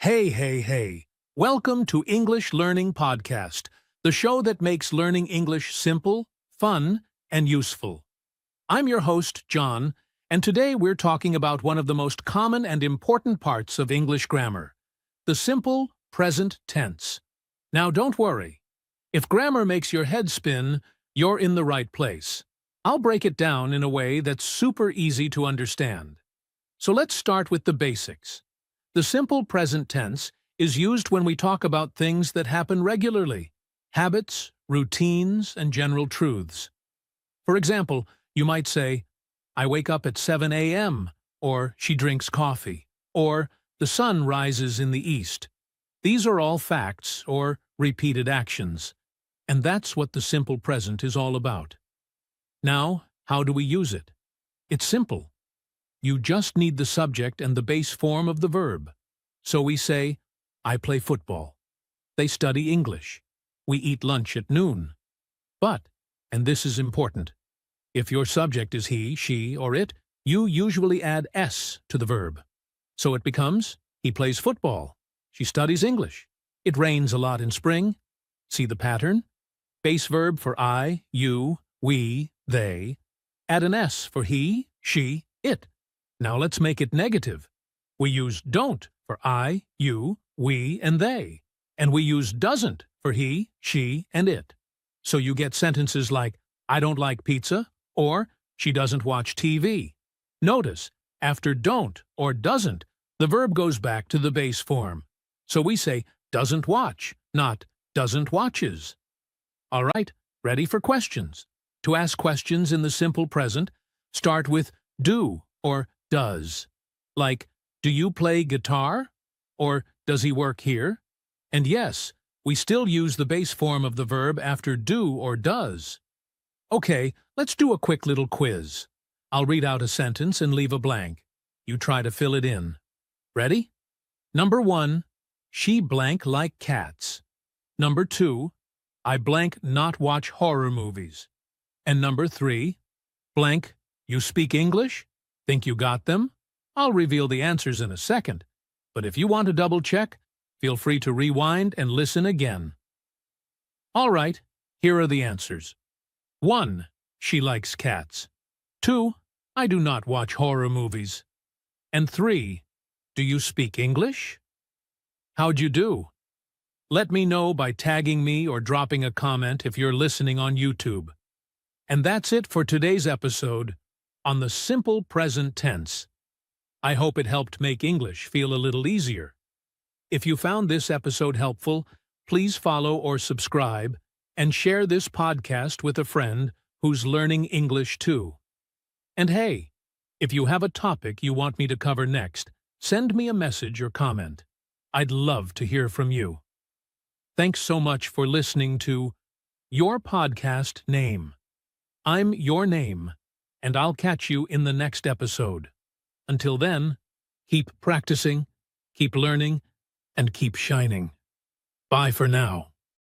Hey, hey, hey. Welcome to English Learning Podcast, the show that makes learning English simple, fun, and useful. I'm your host, John, and today we're talking about one of the most common and important parts of English grammar, the simple present tense. Now, don't worry. If grammar makes your head spin, you're in the right place. I'll break it down in a way that's super easy to understand. So let's start with the basics. The simple present tense is used when we talk about things that happen regularly, habits, routines, and general truths. For example, you might say, I wake up at 7 a.m., or she drinks coffee, or the sun rises in the east. These are all facts or repeated actions, and that's what the simple present is all about. Now, how do we use it? It's simple. You just need the subject and the base form of the verb. So we say, I play football. They study English. We eat lunch at noon. But, and this is important, if your subject is he, she, or it, you usually add s to the verb. So it becomes, he plays football. She studies English. It rains a lot in spring. See the pattern? Base verb for I, you, we, they. Add an s for he, she, it. Now let's make it negative. We use don't for I, you, we, and they. And we use doesn't for he, she, and it. So you get sentences like, I don't like pizza, or she doesn't watch TV. Notice, after don't or doesn't, the verb goes back to the base form. So we say doesn't watch, not doesn't watches. All right, ready for questions. To ask questions in the simple present, start with do or does. Like, do you play guitar? Or does he work here? And yes, we still use the base form of the verb after do or does. Okay, let's do a quick little quiz. I'll read out a sentence and leave a blank. You try to fill it in. Ready? Number 1, she blank like cats. Number 2, I blank not watch horror movies. And number 3, blank, you speak English? Think you got them? I'll reveal the answers in a second, but if you want to double-check, feel free to rewind and listen again. All right, here are the answers. 1. She likes cats. 2. I do not watch horror movies. And 3. Do you speak English? How'd you do? Let me know by tagging me or dropping a comment if you're listening on YouTube. And that's it for today's episode on the simple present tense. I hope it helped make English feel a little easier. If you found this episode helpful, please follow or subscribe and share this podcast with a friend who's learning English too. And hey, if you have a topic you want me to cover next, send me a message or comment. I'd love to hear from you. Thanks so much for listening to Your Podcast Name. I'm Your Name, and I'll catch you in the next episode. Until then, keep practicing, keep learning, and keep shining. Bye for now.